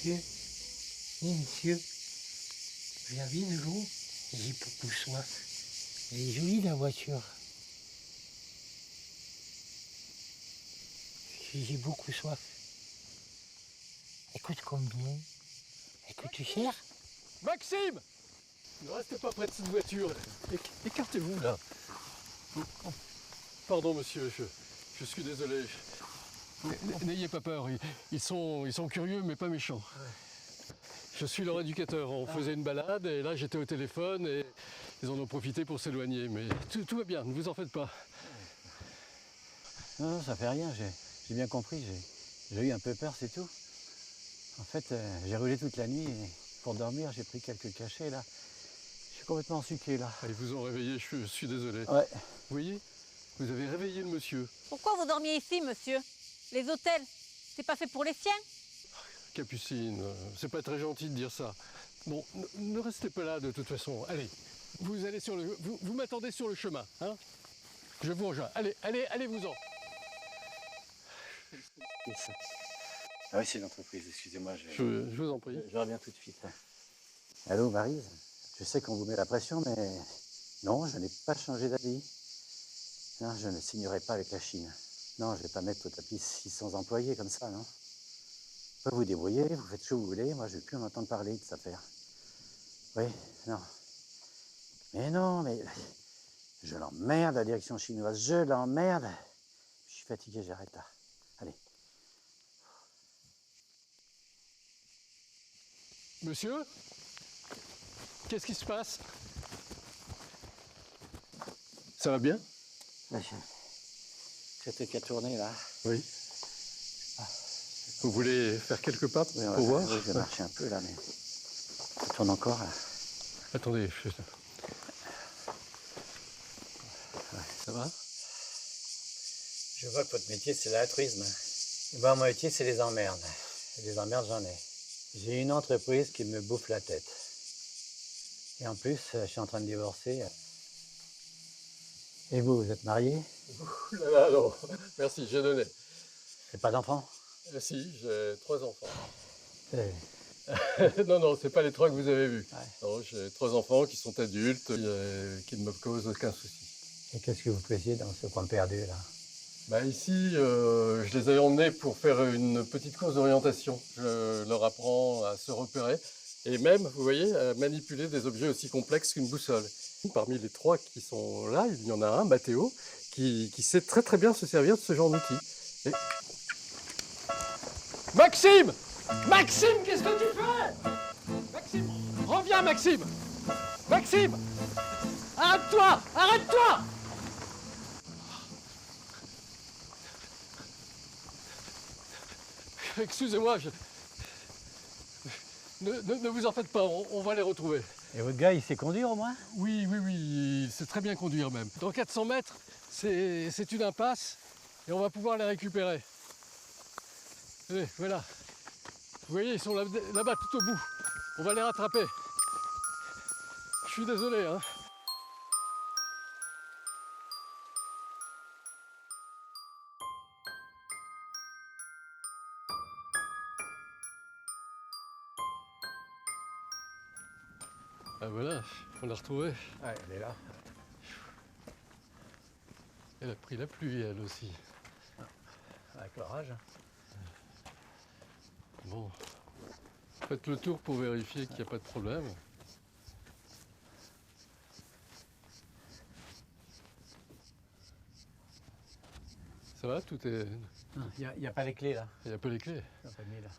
monsieur. Oui, monsieur. Vous avez de l'eau? J'ai beaucoup soif. Elle est jolie, la voiture. J'ai beaucoup soif. Elle coûte combien? Elle coûte cher? Maxime! Ne restez pas près de cette voiture. Écartez-vous là. Pardon monsieur, je suis désolé. N'ayez pas peur, ils sont curieux mais pas méchants. Je suis leur éducateur, on faisait une balade et là j'étais au téléphone et ils en ont profité pour s'éloigner. Mais tout va bien, ne vous en faites pas. Non, ça fait rien, j'ai bien compris, j'ai eu un peu peur, c'est tout. En fait, j'ai roulé toute la nuit et pour dormir, j'ai pris quelques cachets là. Je suis complètement ensucré là. Ils vous ont réveillé, je suis désolé. Ouais. Vous voyez, vous avez réveillé le monsieur. Pourquoi vous dormiez ici, monsieur? Les hôtels, c'est pas fait pour les siens? Capucine, c'est pas très gentil de dire ça. Bon, ne restez pas là de toute façon. Allez, vous allez sur le, vous m'attendez sur le chemin, hein? Je vous rejoins. Allez-vous-en. Ah oui, c'est l'entreprise, excusez-moi. Je vous en prie. Je reviens tout de suite. Allô, Maryse? Je sais qu'on vous met la pression, mais non, je n'ai pas changé d'avis. Non, je ne signerai pas avec la Chine. Non, je ne vais pas mettre au tapis 600 employés comme ça, non. Vous vous débrouillez, vous faites ce que vous voulez, moi je ne veux plus en entendre parler de cette affaire. Oui, non. Mais non, mais je l'emmerde, la direction chinoise, je l'emmerde. Je suis fatigué, j'arrête là. Allez. Monsieur, qu'est-ce qui se passe? Ça va bien? C'était qu'à tourner là. Oui. Vous voulez faire quelques pas Oui, pour voir? Oui, je vais marcher un peu là, mais ça tourne encore là. Attendez, ça va? Je vois que votre métier c'est l'altruisme. Et moi, mon métier c'est les emmerdes. Et les emmerdes, j'en ai. J'ai une entreprise qui me bouffe la tête. Et en plus, je suis en train de divorcer. Et vous êtes marié? Ouh là là, non. Merci, j'ai donné. C'est pas d'enfant? Si, j'ai 3 enfants. C'est- Non, c'est pas les 3 que vous avez vus. Ouais. Non, j'ai 3 enfants qui sont adultes, qui ne me causent aucun souci. Et qu'est-ce que vous faisiez dans ce coin perdu là? Bah ici, je les ai emmenés pour faire une petite course d'orientation. Je leur apprends à se repérer et même, vous voyez, à manipuler des objets aussi complexes qu'une boussole. Parmi les 3 qui sont là, il y en a un, Mathéo, qui sait très très bien se servir de ce genre d'outil. Et... Maxime! Maxime, qu'est-ce que tu fais? Maxime, reviens Maxime! Maxime! Arrête-toi! Arrête-toi! Excusez-moi, ne vous en faites pas, on va les retrouver. Et votre gars, il sait conduire au moins? Oui, il sait très bien conduire même. Dans 400 mètres, c'est une impasse et on va pouvoir les récupérer. Allez, voilà. Vous voyez, ils sont là-bas tout au bout. On va les rattraper. Je suis désolé, hein. Ah voilà, on l'a retrouvée. Ouais, elle est là. Elle a pris la pluie, elle aussi. Avec l'orage. Bon, faites le tour pour vérifier qu'il n'y a pas de problème. Ça va, tout est... Il n'y a pas les clés là. Il n'y a pas les clés. Il n'y a pas mis là.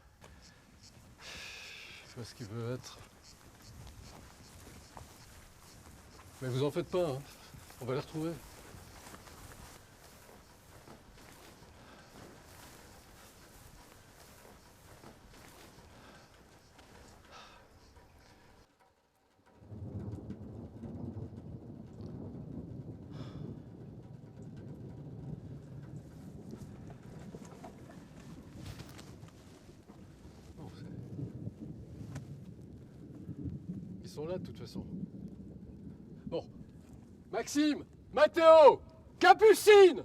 Je vois ce qu'il veut être. Mais vous en faites pas, hein. On va les retrouver. Non, ils sont là de toute façon. Bon. Maxime, Mathéo, Capucine,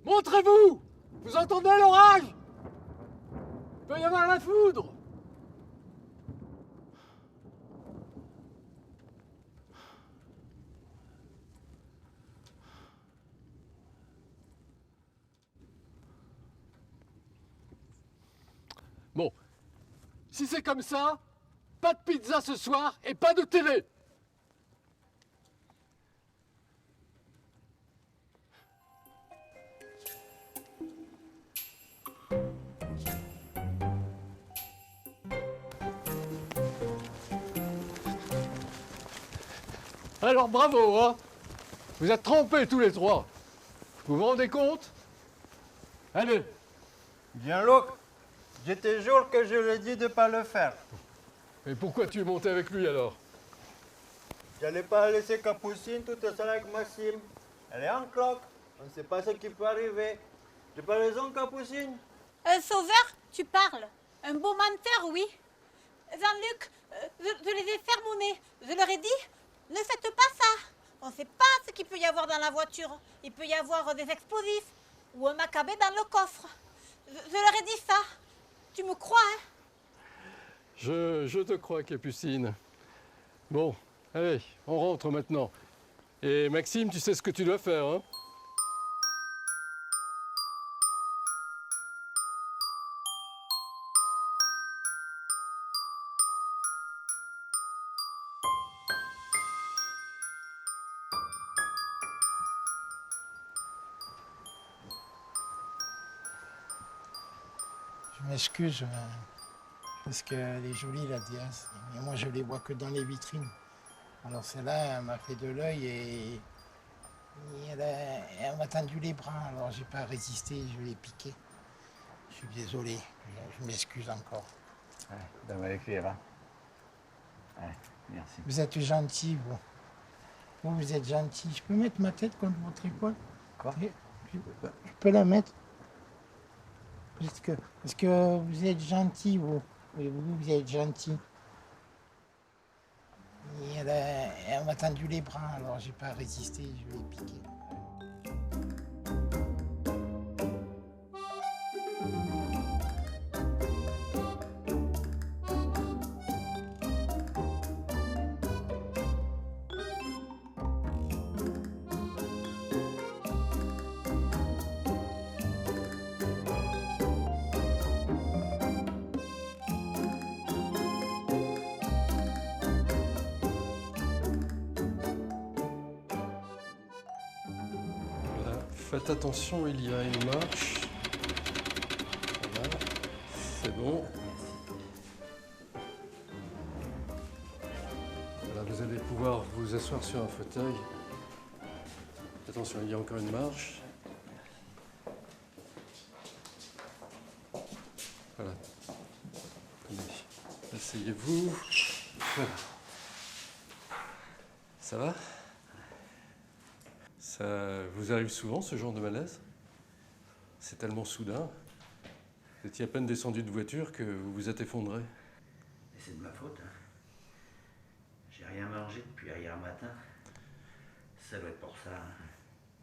montrez-vous! Vous entendez l'orage? Il peut y avoir la foudre! Si c'est comme ça, pas de pizza ce soir et pas de télé. Alors bravo, hein. Vous êtes trempés tous les trois. Vous vous rendez compte? Allez. Jean-Luc, je te jure que je lui ai dit de ne pas le faire. Et pourquoi tu es monté avec lui alors? J'allais pas laisser Capucine toute seule avec Maxime. Elle est en cloque. On ne sait pas ce qui peut arriver. J'ai pas raison, Capucine? Un sauveur, tu parles. Un beau menteur, oui. Jean-Luc, je les ai sermonnés. Je leur ai dit, ne faites pas ça. On ne sait pas ce qu'il peut y avoir dans la voiture. Il peut y avoir des explosifs ou un macabé dans le coffre. Je leur ai dit ça. Tu me crois, hein? Je te crois, Capucine. Bon, allez, on rentre maintenant. Et Maxime, tu sais ce que tu dois faire, hein? Je m'excuse, parce qu'elle est jolie, la Diaz. Et moi, je les vois que dans les vitrines. Alors celle-là, elle m'a fait de l'œil et elle m'a tendu les bras. Alors j'ai pas résisté, je l'ai piqué. Je suis désolé, je m'excuse encore. Ouais, ça va écrire, hein. Ouais, merci. Vous êtes gentil, vous. Vous êtes gentil. Je peux mettre ma tête contre votre épaule? Quoi? Je peux la mettre? Parce que vous êtes gentil, vous. Oui, vous êtes gentil. Et elle m'a tendu les bras, alors j'ai pas résisté, je l'ai piqué. Voilà. Faites attention, il y a une marche. Voilà, c'est bon. Voilà, vous allez pouvoir vous asseoir sur un fauteuil. Attention, il y a encore une marche. Voilà. Attendez. Asseyez-vous. Voilà. Ça va? Ça vous arrive souvent, ce genre de malaise? C'est tellement soudain. Vous étiez à peine descendu de voiture que vous vous êtes effondré. Et c'est de ma faute, hein. J'ai rien mangé depuis hier matin. Ça doit être pour ça, hein.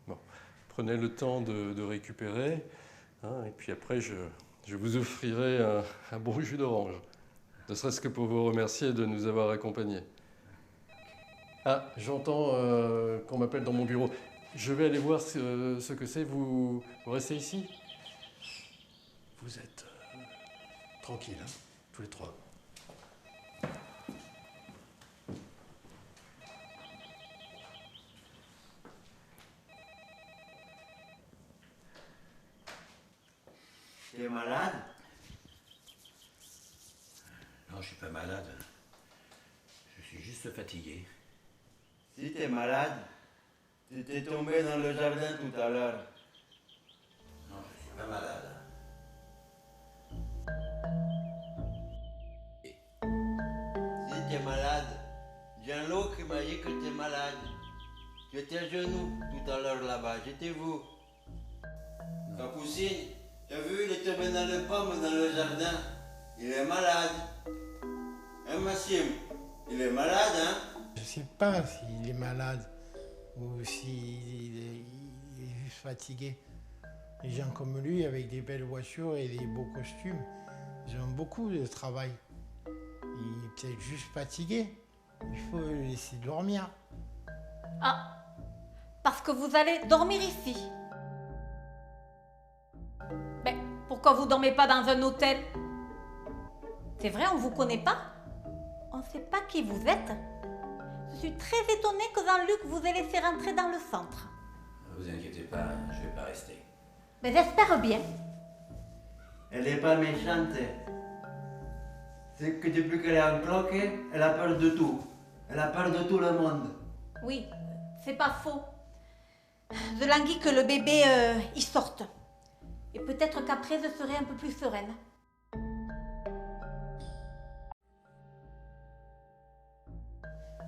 Bon, prenez le temps de récupérer, hein, et puis après, je vous offrirai un bon jus d'orange. Ne serait-ce que pour vous remercier de nous avoir accompagnés. Ah, j'entends qu'on m'appelle dans mon bureau. Je vais aller voir ce que c'est. Vous restez ici? Vous êtes tranquilles, hein, tous les trois. T'es malade? Non, je suis pas malade. Je suis juste fatigué. Si t'es malade, tu t'es tombé dans le jardin tout à l'heure. Non, je suis pas malade. Si t'es malade, Jean-Luc m'a dit que t'es malade. Tu étais à genoux tout à l'heure là-bas, j'étais vous. Capucine, t'as vu, il est tombé dans les pommes dans le jardin. Il est malade. Hein, Maxime? Il est malade, hein? Je sais pas s'il est malade ou s'il est juste fatigué. Les gens comme lui, avec des belles voitures et des beaux costumes, ils ont beaucoup de travail. Il est peut-être juste fatigué. Il faut le laisser dormir. Ah, parce que vous allez dormir ici. Ben, pourquoi vous dormez pas dans un hôtel? C'est vrai, on ne vous connaît pas? On ne sait pas qui vous êtes. Je suis très étonnée que Jean-Luc vous ait laissé rentrer dans le centre. Ne vous inquiétez pas, je ne vais pas rester. Mais j'espère bien. Elle n'est pas méchante. C'est que depuis qu'elle est en cloque, elle a peur de tout. Elle a peur de tout le monde. Oui, c'est pas faux. Je languis que le bébé y sorte. Et peut-être qu'après, je serai un peu plus sereine.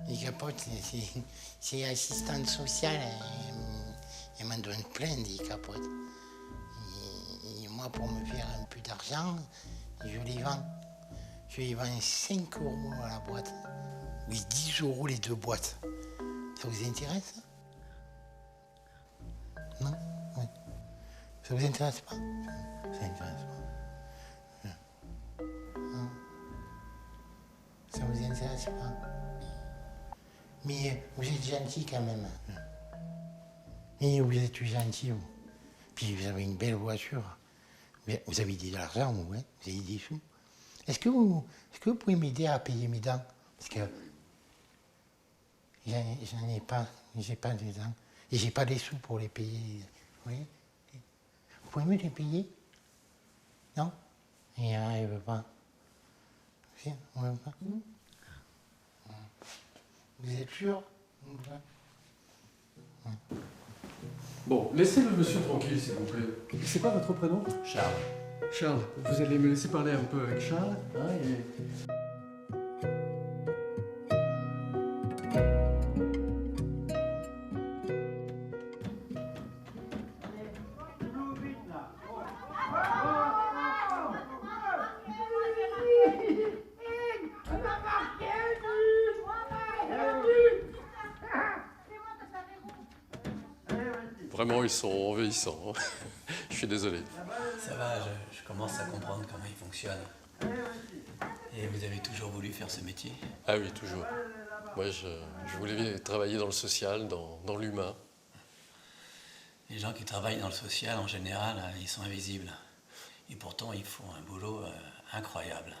Les capotes, c'est assistante sociale. Elle m'en donne plein des capotes. Et moi, pour me faire un peu d'argent, je les vends. Je les vends 5 € à la boîte. Oui, 10 € les 2 boîtes. Ça vous intéresse? Non? Oui. Ça vous intéresse pas? Ça intéresse pas. Non. Ça vous intéresse pas? Mais vous êtes gentil quand même. Et vous êtes gentil, vous. Puis vous avez une belle voiture. Vous avez de l'argent, vous, hein? Vous avez des sous. Est-ce que vous pouvez m'aider à payer mes dents? Parce que j'en ai pas, j'ai pas de dents. Et j'ai pas les sous pour les payer. Oui. Vous pouvez me les payer? Non? Et elle veut pas. Si, on veut pas. Vous êtes sûr? Bon, laissez le monsieur tranquille, s'il vous plaît. C'est quoi votre prénom? Charles. Charles. Vous allez me laisser parler un peu avec Charles, hein, et... Vraiment, ils sont envahissants. Je suis désolé. Ça va, je commence à comprendre comment il fonctionne. Et vous avez toujours voulu faire ce métier? Ah oui, toujours. Moi, je voulais travailler dans le social, dans l'humain. Les gens qui travaillent dans le social, en général, ils sont invisibles. Et pourtant, ils font un boulot incroyable.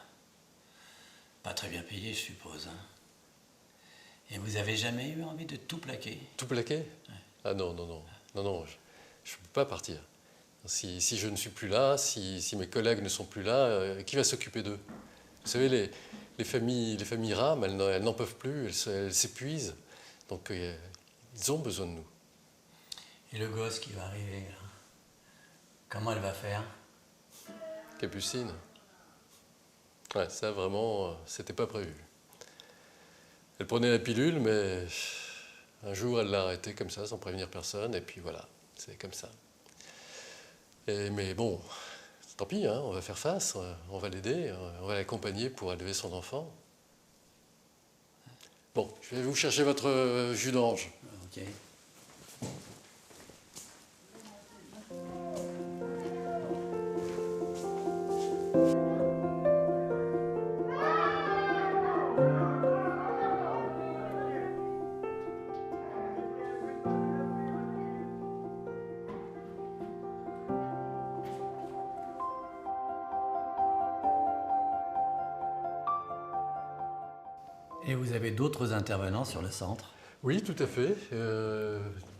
Pas très bien payé, je suppose. Hein. Et vous avez jamais eu envie de tout plaquer? Tout plaqué? Ouais. Ah non, non, non. Non, non, je ne peux pas partir. Si je ne suis plus là, si mes collègues ne sont plus là, qui va s'occuper d'eux? Vous savez, les familles rament, elles n'en peuvent plus, elles s'épuisent. Donc, ils ont besoin de nous. Et le gosse qui va arriver, là, comment elle va faire? Capucine? Ouais, ça, vraiment, c'était pas prévu. Elle prenait la pilule, mais un jour, elle l'a arrêtée comme ça, sans prévenir personne, et puis voilà, c'est comme ça. Mais bon, tant pis, hein, on va faire face, on va l'aider, on va l'accompagner pour élever son enfant. Bon, je vais vous chercher votre jus d'orange. Ok. Et vous avez d'autres intervenants sur le centre? Oui, tout à fait.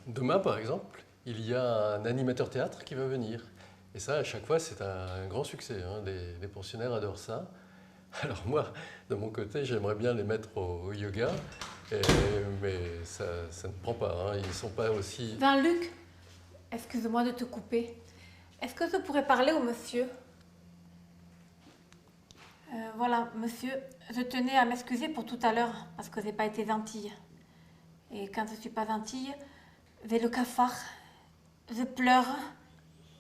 Demain, par exemple, il y a un animateur théâtre qui va venir. Et ça, à chaque fois, c'est un grand succès. Hein. Les pensionnaires adorent ça. Alors moi, de mon côté, j'aimerais bien les mettre au yoga, mais ça ne prend pas. Hein. Ils ne sont pas aussi... Jean-Luc, excuse-moi de te couper. Est-ce que je pourrais parler au monsieur? Voilà, monsieur, je tenais à m'excuser pour tout à l'heure, parce que je n'ai pas été gentille. Et quand je ne suis pas gentille, j'ai le cafard, je pleure,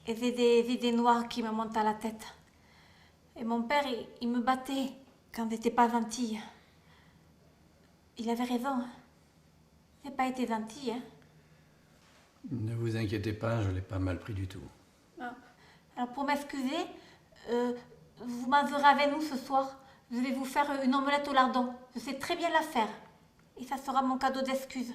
et j'ai des idées noires qui me montent à la tête. Et mon père, il me battait quand je n'étais pas gentille. Il avait raison. Je n'ai pas été gentille. Hein. Ne vous inquiétez pas, je ne l'ai pas mal pris du tout. Ah. Alors pour m'excuser, vous mangerez avec nous ce soir. Je vais vous faire une omelette au lardon. Je sais très bien la faire. Et ça sera mon cadeau d'excuse.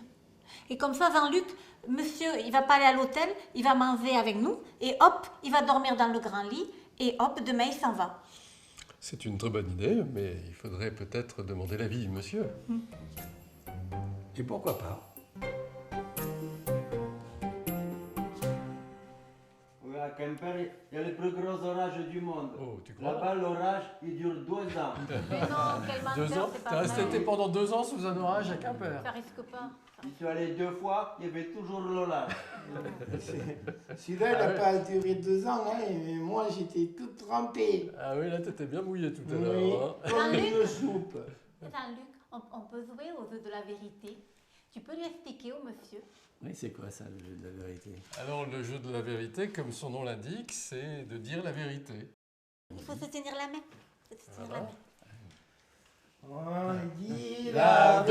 Et comme ça, Jean-Luc, monsieur, il va pas aller à l'hôtel, il va manger avec nous. Et hop, il va dormir dans le grand lit. Et hop, demain, il s'en va. C'est une très bonne idée, mais il faudrait peut-être demander l'avis du monsieur. Et pourquoi pas? Oui, à Quimper, il y a le plus gros orage du monde. Oh, tu crois? Là-bas, l'orage, il dure 2 ans. Mais non, quel 2 ans? menteur, c'est T'as pas resté vrai. pendant 2 ans sous un orage à Quimper. Ça risque pas. J'y suis allé 2 fois, il y avait toujours l'orage. Celui-là, il n'a pas duré 2 ans, hein, mais moi, j'étais tout trempé. Ah oui, là, t'étais bien mouillé tout à Oui, l'heure. Hein. comme une soupe. Attends, Luc, on peut jouer aux œufs de la vérité. Tu peux lui expliquer au monsieur? Oui, c'est quoi ça, le jeu de la vérité? Alors, le jeu de la vérité, comme son nom l'indique, c'est de dire la vérité. Il faut se tenir la main. Faut se tenir la Voilà. main. On dit La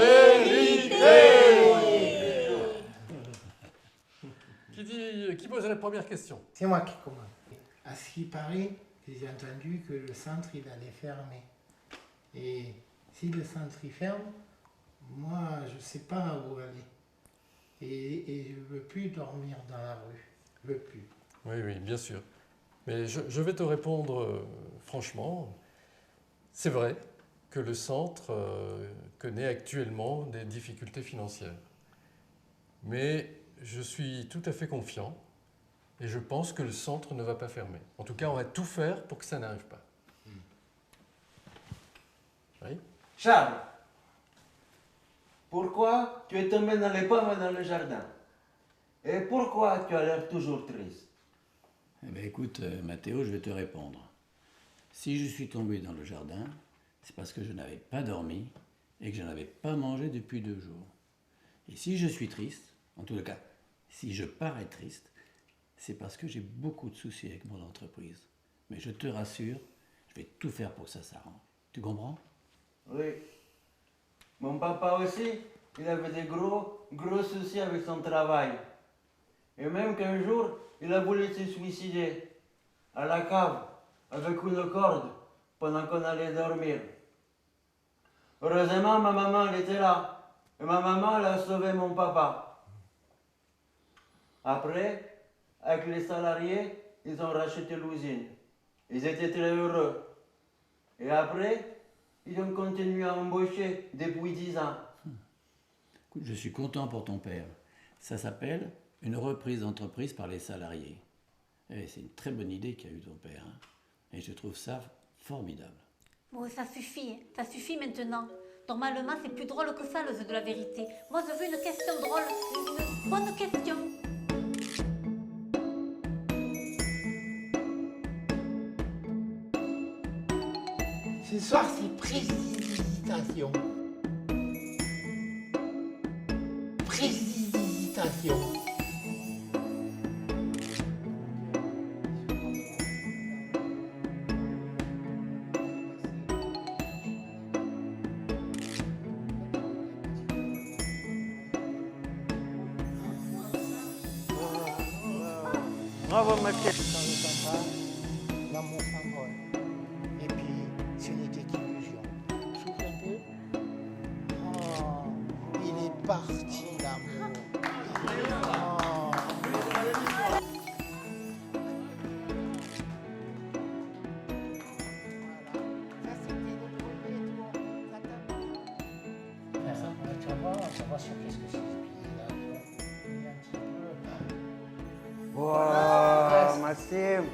Qui pose la première question? C'est moi qui commence. À ce qui paraît, j'ai entendu que le centre, il allait fermer. Et si le centre, il ferme, moi, je ne sais pas où aller. Et je ne veux plus dormir dans la rue. Je ne veux plus. Oui, oui, bien sûr. Mais je vais te répondre franchement. C'est vrai que le centre connaît actuellement des difficultés financières. Mais je suis tout à fait confiant et je pense que le centre ne va pas fermer. En tout cas, on va tout faire pour que ça n'arrive pas. Oui? Charles, pourquoi tu es tombé dans les pommes dans le jardin? Et pourquoi tu as l'air toujours triste? Eh bien, écoute, Mathéo, je vais te répondre. Si je suis tombé dans le jardin, c'est parce que je n'avais pas dormi et que je n'avais pas mangé depuis 2 jours. Et si je suis triste, en tout cas, si je parais triste, c'est parce que j'ai beaucoup de soucis avec mon entreprise. Mais je te rassure, je vais tout faire pour que ça s'arrange. Tu comprends? Oui. Mon papa aussi, il avait des gros soucis avec son travail. Et même qu'un jour, il a voulu se suicider à la cave avec une corde pendant qu'on allait dormir. Heureusement, ma maman, elle était là. Et ma maman, elle a sauvé mon papa. Après, avec les salariés, ils ont racheté l'usine. Ils étaient très heureux. Et après, ils ont continué à embaucher depuis 10 ans. Écoute, je suis content pour ton père. Ça s'appelle une reprise d'entreprise par les salariés. Et c'est une très bonne idée qu'a eu ton père. Hein. Et je trouve ça formidable. Bon, ça suffit maintenant. Normalement, c'est plus drôle que ça, le jeu de la vérité. Moi, je veux une question drôle, une bonne question. Ce soir, c'est précipitation. Précipitation. Bravo, Mathieu. Quand je t'en parle, l'amour s'envole. Et puis, ce n'était qu'illusion. Souffle un peu. Oh, il est parti, l'amour. Oh. Ça va sur qu'est-ce que c'est ce billet-là. Il y a un petit peu. Wow, Maxime.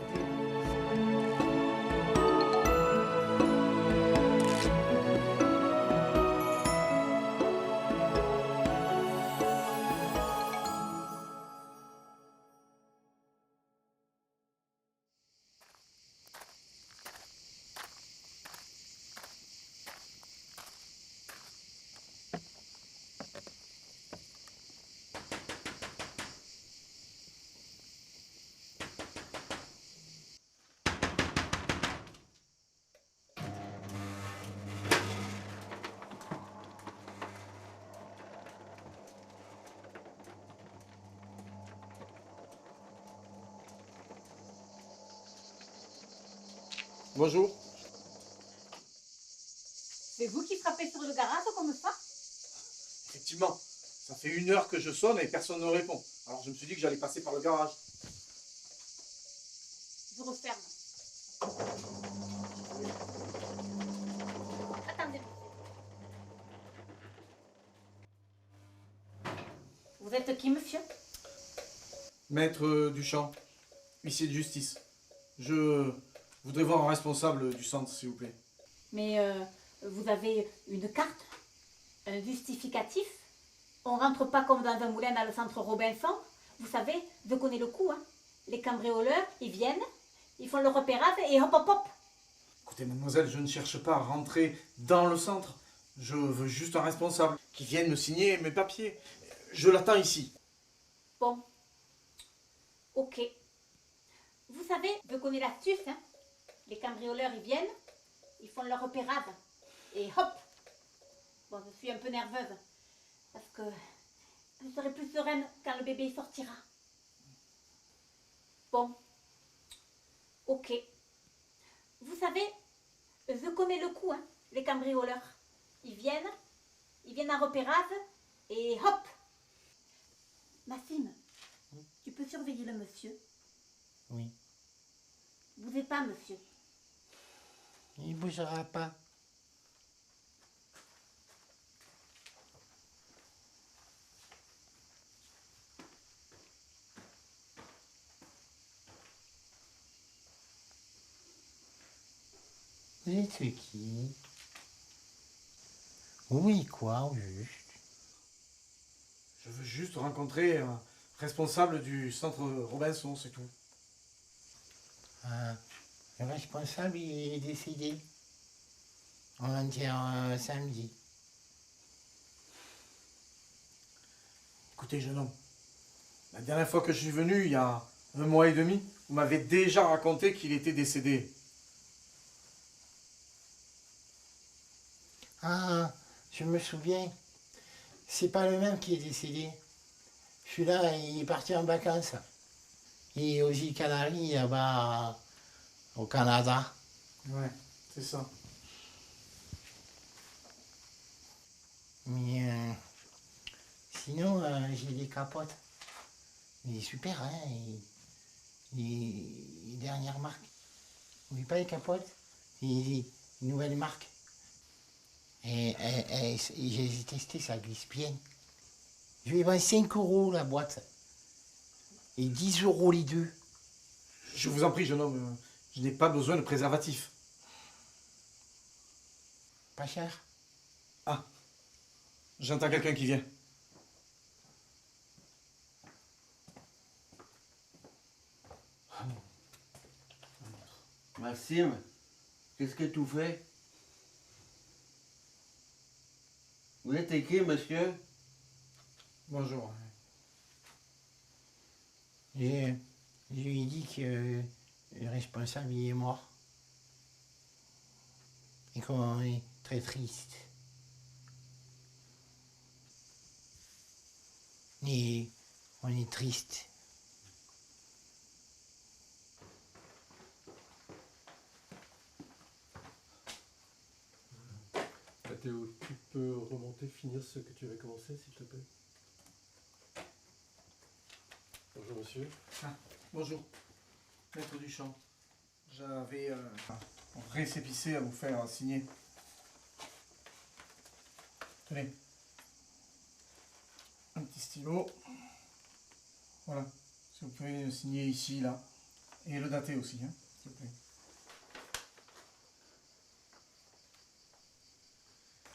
Bonjour. C'est vous qui frappez sur le garage comme ça? Effectivement, ça fait 1 heure que je sonne et personne ne répond. Alors je me suis dit que j'allais passer par le garage. Je referme. Vous êtes qui, monsieur? Maître Duchamp, huissier de justice. Je voudrais voir un responsable du centre, s'il vous plaît. Mais vous avez une carte? Un justificatif? On rentre pas comme dans un moulin dans le centre Robinson. Vous savez, je connais le coup, hein. Les cambrioleurs, ils viennent, ils font le repérage et hop hop hop. Écoutez, mademoiselle, je ne cherche pas à rentrer dans le centre. Je veux juste un responsable qui vienne me signer mes papiers. Je l'attends ici. Bon. Ok. Vous savez, je connais l'astuce, hein. Les cambrioleurs, ils viennent, ils font leur repérage. Et hop. Bon, je suis un peu nerveuse. Parce que je serai plus sereine quand le bébé sortira. Bon. Ok. Vous savez, je connais le coup, hein, les cambrioleurs. Ils viennent en repérage et hop. Maxime, tu peux surveiller le monsieur? Oui. Bougez pas, monsieur. Il ne bougera pas. Vous êtes qui? Oui, quoi, au juste? Je veux juste rencontrer un responsable du centre Robinson, c'est tout. Ah, le responsable, il est décédé. On l'enterre samedi. Écoutez, jeune homme, la dernière fois que je suis venu, il y a 1 mois et demi, vous m'avez déjà raconté qu'il était décédé. Ah, je me souviens. C'est pas le même qui est décédé. Celui-là, il est parti en vacances. Il est aux îles Canaries, là-bas, au Canada. Ouais, c'est ça. Mais sinon, j'ai des capotes. Il est super, hein. Les dernières marques. Vous voyez pas les capotes? Les nouvelles marques. Et j'ai testé, ça glisse bien. Je vais vendre 5 € la boîte. Et 10 € les deux. Je vous en prie, jeune homme, je n'ai pas besoin de préservatif. Pas cher. Ah, j'entends quelqu'un qui vient. Maxime, qu'est-ce que tu fais? Vous êtes qui, monsieur? Bonjour. Je lui ai dit que le responsable il est mort. Et qu'on est très triste. Et on est triste. Théo, tu peux remonter, finir ce que tu avais commencé, s'il te plaît? Bonjour, monsieur. Ah, bonjour, maître Duchamp. J'avais un récépissé à vous faire signer. Tenez. Un petit stylo. Voilà. Si vous pouvez le signer ici, là. Et le dater aussi, hein, s'il vous plaît.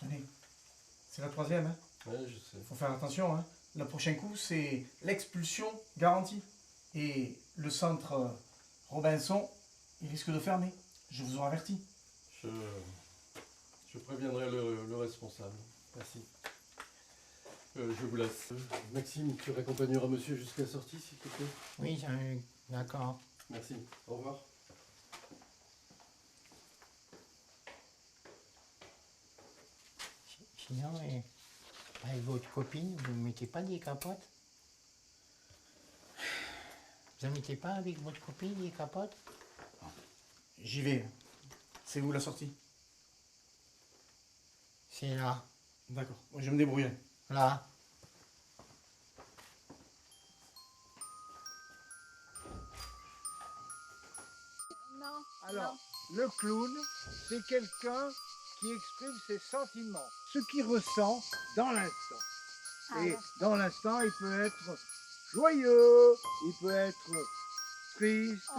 Tenez. C'est la 3e, hein. Ouais, je sais. Faut faire attention, hein. Le prochain coup, c'est l'expulsion garantie. Et le centre Robinson, il risque de fermer. Je vous aurais averti. Je préviendrai le responsable. Merci. Je vous laisse. Maxime, tu raccompagneras monsieur jusqu'à la sortie, s'il te plaît? Oui, d'accord. Merci. Au revoir. Sinon, avec votre copine, vous ne mettez pas des capotes? Vous ne mettez pas avec votre copine des capotes? J'y vais. C'est où la sortie? C'est là. D'accord. Moi, je vais me débrouiller. Là. Non. Alors, le clown, c'est quelqu'un qui exprime ses sentiments, ce qu'il ressent dans l'instant. Et dans l'instant, il peut être joyeux, il peut être triste,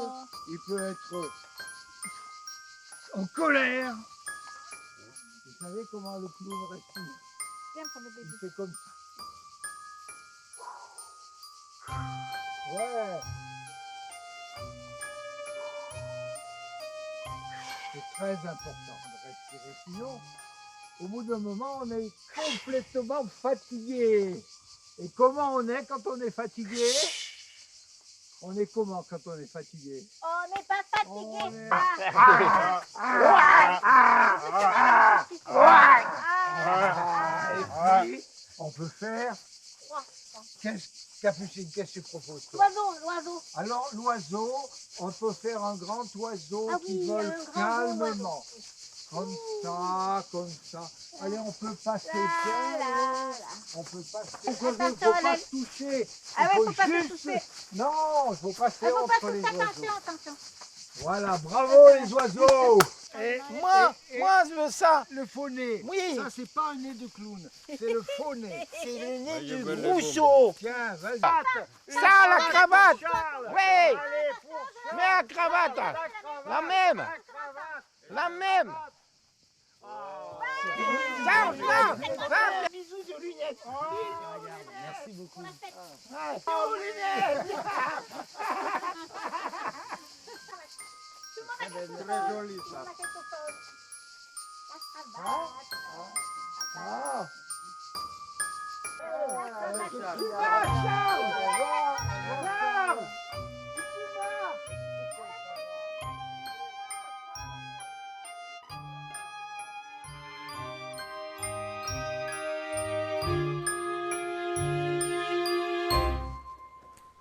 il peut être en colère. Vous savez comment le clown respire? Il fait comme ça. Ouais. C'est très important de respirer. Sinon, au bout d'un moment, on est complètement fatigué. Et comment on est quand on est fatigué? On est comment quand on est fatigué? On n'est pas fatigué. On est- Et puis, on peut faire... Capucine, qu'est-ce que tu proposes, toi? L'oiseau. Alors, l'oiseau, on peut faire un grand oiseau Ah qui oui, vole un grand calmement. Comme ça, comme ça. Allez, on peut passer. On peut passer. Il ne faut pas se toucher. Ah ouais, Il faut pas se juste... toucher. Non, il faut passer Il faut pas entre les toucher. oiseaux. Attention. Voilà, bravo les oiseaux. Moi, je veux ça. Le faux nez. Oui. Ça, c'est pas un nez de clown. C'est le faux nez. C'est le nez il y a du bonne Rousseau. Tiens, vas-y. Ça, la cravate. Charles. Oui. Allez, pour Mets la cravate. la cravate. La même. La cravate. La même. Ça. Bisous de lunettes. Merci beaucoup. Oh, lunettes. C'est très joli ça.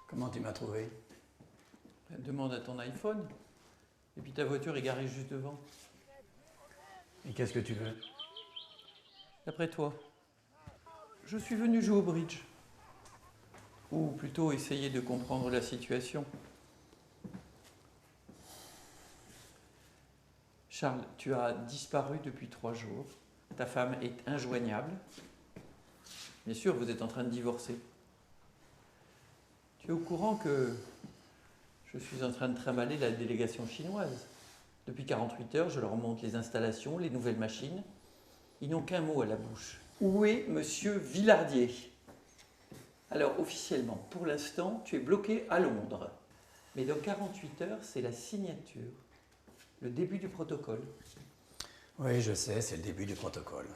Comment tu m'as trouvé? Demande à ton iPhone. Et puis ta voiture est garée juste devant. Et qu'est-ce que tu veux? D'après toi, je suis venu jouer au bridge. Ou plutôt essayer de comprendre la situation. Charles, tu as disparu depuis 3 jours. Ta femme est injoignable. Bien sûr, vous êtes en train de divorcer. Tu es au courant que je suis en train de trimballer la délégation chinoise. Depuis 48 heures, je leur montre les installations, les nouvelles machines. Ils n'ont qu'un mot à la bouche. Où est Monsieur Villardier? Alors, officiellement, pour l'instant, tu es bloqué à Londres. Mais dans 48 heures, c'est la signature, le début du protocole. Oui, je sais, c'est le début du protocole.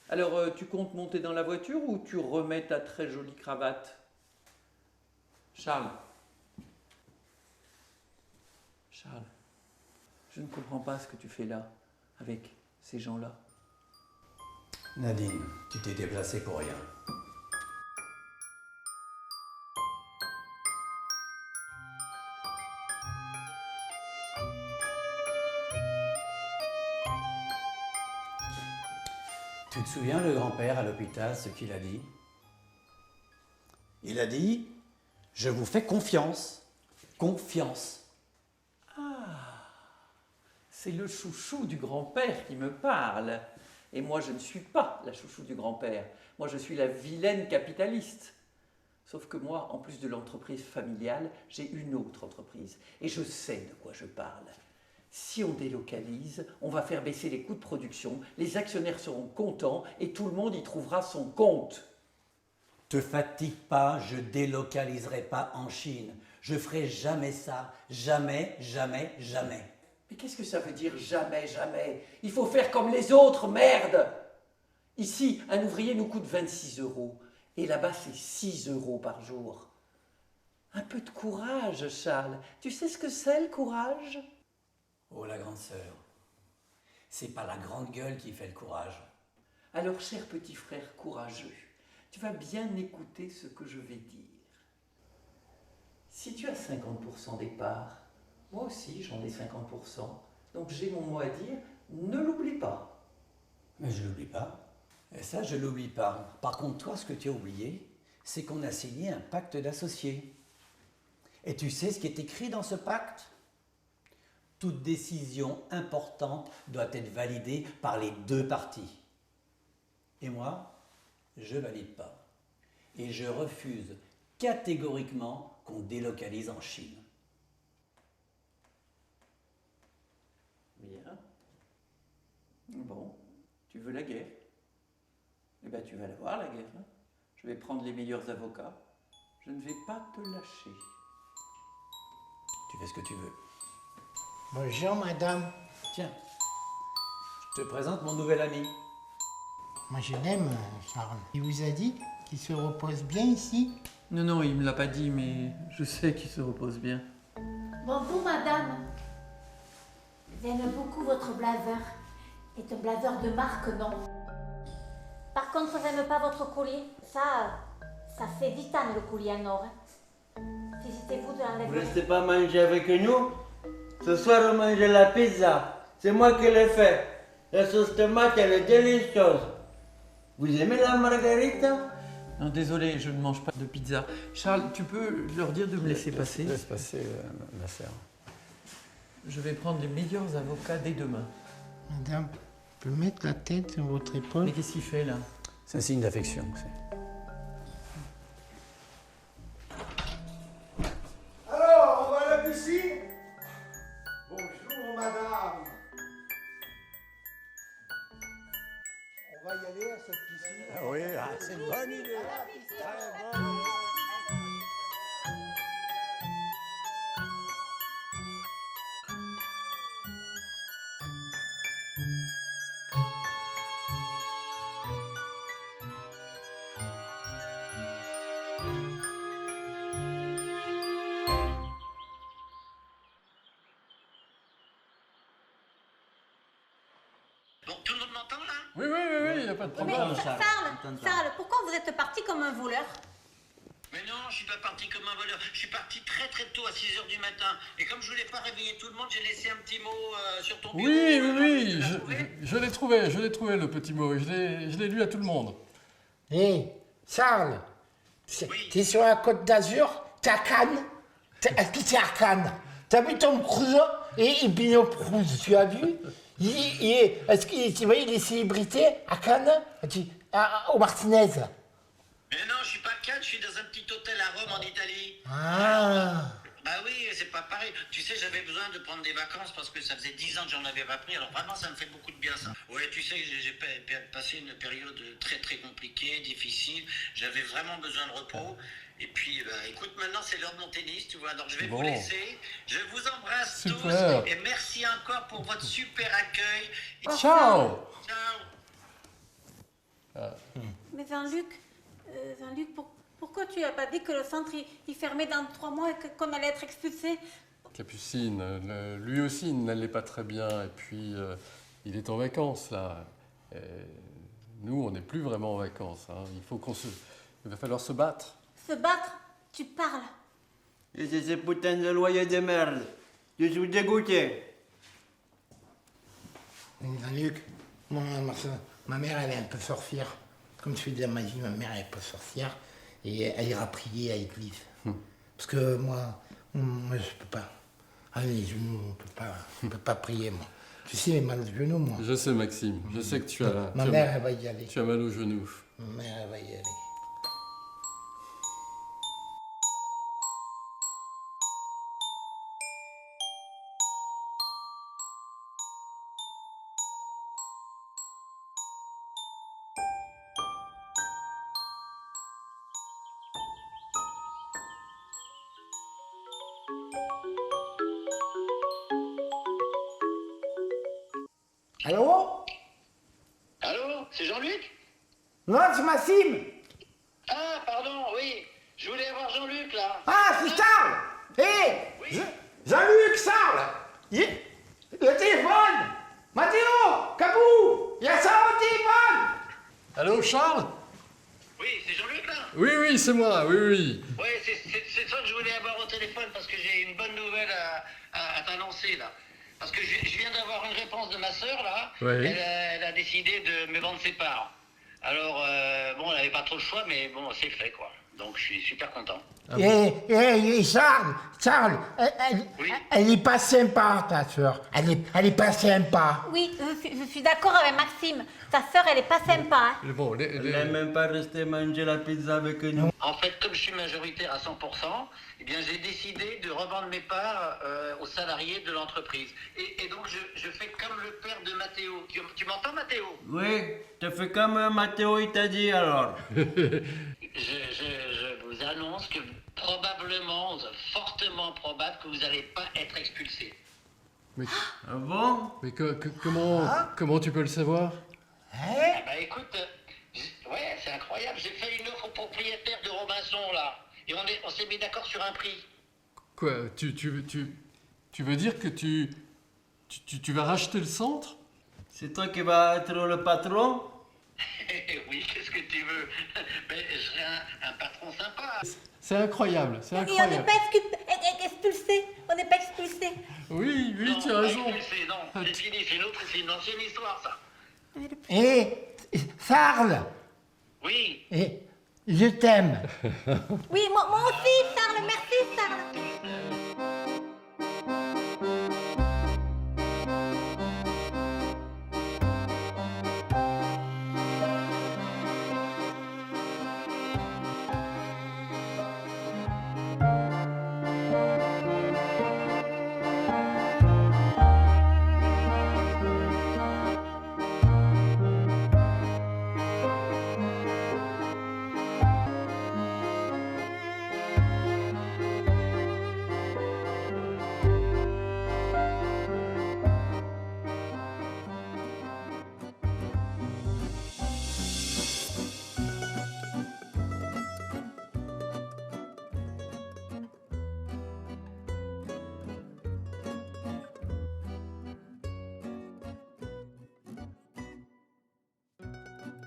Alors, tu comptes monter dans la voiture ou tu remets ta très jolie cravate? Charles, je ne comprends pas ce que tu fais là, avec ces gens-là. Nadine, tu t'es déplacée pour rien. Tu te souviens, le grand-père à l'hôpital, ce qu'il a dit? Il a dit, je vous fais confiance. Confiance. C'est le chouchou du grand-père qui me parle. Et moi, je ne suis pas la chouchou du grand-père. Moi, je suis la vilaine capitaliste. Sauf que moi, en plus de l'entreprise familiale, j'ai une autre entreprise. Et je sais de quoi je parle. Si on délocalise, on va faire baisser les coûts de production, les actionnaires seront contents et tout le monde y trouvera son compte. Te fatigue pas, je délocaliserai pas en Chine. Je ferai jamais ça. Jamais, jamais, jamais. Mais qu'est-ce que ça veut dire jamais, jamais? Il faut faire comme les autres, merde! Ici, un ouvrier nous coûte 26 €. Et là-bas, c'est 6 € par jour. Un peu de courage, Charles. Tu sais ce que c'est, le courage? Oh, la grande sœur, c'est pas la grande gueule qui fait le courage. Alors, cher petit frère courageux, tu vas bien écouter ce que je vais dire. Si tu as 50% des parts, moi aussi j'en ai 50%, donc j'ai mon mot à dire, ne l'oublie pas. Mais je l'oublie pas. Et ça, je l'oublie pas. Par contre, toi, ce que tu as oublié, c'est qu'on a signé un pacte d'associés. Et tu sais ce qui est écrit dans ce pacte? Toute décision importante doit être validée par les 2 parties. Et moi, je valide pas. Et je refuse catégoriquement qu'on délocalise en Chine. Bien. Bon, tu veux la guerre? Eh bien, tu vas la voir, la guerre. Hein. Je vais prendre les meilleurs avocats. Je ne vais pas te lâcher. Tu fais ce que tu veux. Bonjour, madame. Tiens, je te présente mon nouvel ami. Moi, je l'aime, Charles. Il vous a dit qu'il se repose bien ici? Non, non, il me l'a pas dit, mais je sais qu'il se repose bien. Bonjour, madame. J'aime beaucoup votre blazer. C'est un blazer de marque, non? Par contre, j'aime pas votre collier. Ça fait titane, le collier en or. Félicitez-vous de Vous l'enlever. restez pas manger avec nous? Ce soir, on mange la pizza. C'est moi qui l'ai fait. La sauce tomate, elle est délicieuse. Vous aimez la margarita? Non, désolé, je ne mange pas de pizza. Charles, tu peux leur dire de me laisser passer? Laisse passer, ma sœur. Je vais prendre les meilleurs avocats dès demain. Madame, je peux mettre la tête sur votre épaule? Mais qu'est-ce qu'il fait, là? C'est un signe d'affection, c'est. Alors, on va à la piscine? Bonjour, madame. On va y aller à cette piscine? Oui, c'est une bonne idée. Très bonne idée. Bon, tout le monde m'entend là? Oui, il n'y a pas de Mais problème. Charles, pourquoi vous êtes parti comme un voleur? Mais non, je suis pas parti comme un voleur. Je suis parti très très tôt, à 6h du matin. Et comme je voulais pas réveiller tout le monde, j'ai laissé un petit mot sur ton bureau. Oui, je l'ai trouvé le petit mot. Je l'ai lu à tout le monde. Hé, Charles, t'es sur la Côte d'Azur, t'es à Cannes. Est-ce que t'es à Cannes? T'as vu Tom Cruise et Bino Cruz, tu as vu? Est-ce que tu vois les célébrités à Cannes? Au Martinez. Mais non, je suis pas à Cannes, je suis dans un petit hôtel à Rome en Italie. Ah. Bah oui, c'est pas pareil. Tu sais, j'avais besoin de prendre des vacances parce que ça faisait 10 ans que j'en avais pas pris. Alors vraiment, ça me fait beaucoup de bien ça. Ouais, tu sais, j'ai passé une période très très compliquée, difficile. J'avais vraiment besoin de repos. Et puis, bah, écoute, maintenant c'est l'heure de mon tennis, tu vois. Donc je vais vous laisser. Je vous embrasse Super. tous et merci encore pour votre super accueil. Ciao. Ciao. Mais Jean-Luc, pourquoi tu n'as pas dit que le centre il fermait dans 3 mois et qu'on allait être expulsés? Capucine, lui aussi il n'allait pas très bien. Et puis, il est en vacances là. Et nous, on n'est plus vraiment en vacances. Hein. Il va falloir se battre. Se battre? Tu parles. Et c'est ces putains de loyers de merde. Je suis dégoûté. Luc, ma mère, elle est un peu sorcière. Comme je fais de la magie, ma mère, elle est pas sorcière. Et elle ira prier à l'église. Parce que moi, je peux pas. Ah, les genoux, on peut pas prier, moi. Tu sais, j'ai mal aux genoux, moi. Je sais, Maxime. Je sais que tu as. Ma mère, elle va y aller. Tu as mal aux genoux. Ma mère, elle va y aller. Allô? Allô, c'est Jean-Luc? Non, c'est Maxime. Ah, pardon, oui. Je voulais avoir Jean-Luc là. Ah, c'est Charles. Hé, Jean-Luc, Charles. Le téléphone. Mathéo, Cabou, il y a ça au téléphone. Allô, Charles? Oui, c'est Jean-Luc là? Oui, c'est moi, oui. Oui, c'est ça que je voulais avoir au téléphone parce que j'ai une bonne nouvelle à t'annoncer là. Parce que je viens d'avoir une réponse de ma sœur là. Oui. Elle a décidé de me vendre ses parts. Alors, bon, elle n'avait pas trop le choix, mais bon, c'est fait quoi. Donc je suis super content. Et Charles, elle est pas sympa, ta sœur. Elle est pas sympa. Oui, je suis d'accord avec Maxime. Ta sœur, elle est pas sympa. Hein. Bon, Elle n'aime même pas rester manger la pizza avec nous. En fait, comme je suis majoritaire à 100%, eh bien, j'ai décidé de revendre mes parts aux salariés de l'entreprise. Et donc, je fais comme le père de Mathéo. Tu m'entends, Mathéo? Oui, tu fais comme Mathéo, il t'a dit alors. Je vous annonce que probablement, fortement probable, que vous n'allez pas être expulsé. Mais, Ah bon? mais comment tu peux le savoir? Ah bah écoute, ouais, c'est incroyable. J'ai fait une offre au propriétaire de Robinson, là. Et on s'est mis d'accord sur un prix. Quoi, tu veux dire que tu vas racheter le centre? C'est toi qui vas être le patron? Oui, qu'est-ce que tu veux? Ben, je serai un patron sympa. C'est incroyable, c'est Et on incroyable. n'est pas expulsés. On n'est pas expulsés. Oui, Non, tu as raison. expulsé, non, c'est fini, c'est une ancienne histoire, ça. Charles, Oui. je t'aime. Oui, moi aussi, Charles. Merci, Charles.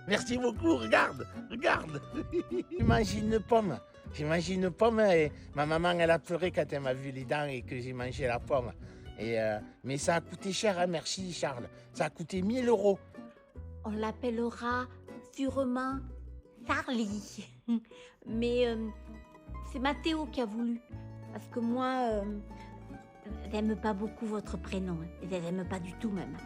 Merci beaucoup, regarde. J'imagine une pomme et ma maman, elle a pleuré quand elle m'a vu les dents et que j'ai mangé la pomme. Mais ça a coûté cher, hein, merci Charles. Ça a coûté 1 000 €. On l'appellera sûrement Charlie. Mais c'est Mathéo qui a voulu. Parce que moi, elle n'aime pas beaucoup votre prénom. Elle n'aime pas du tout même.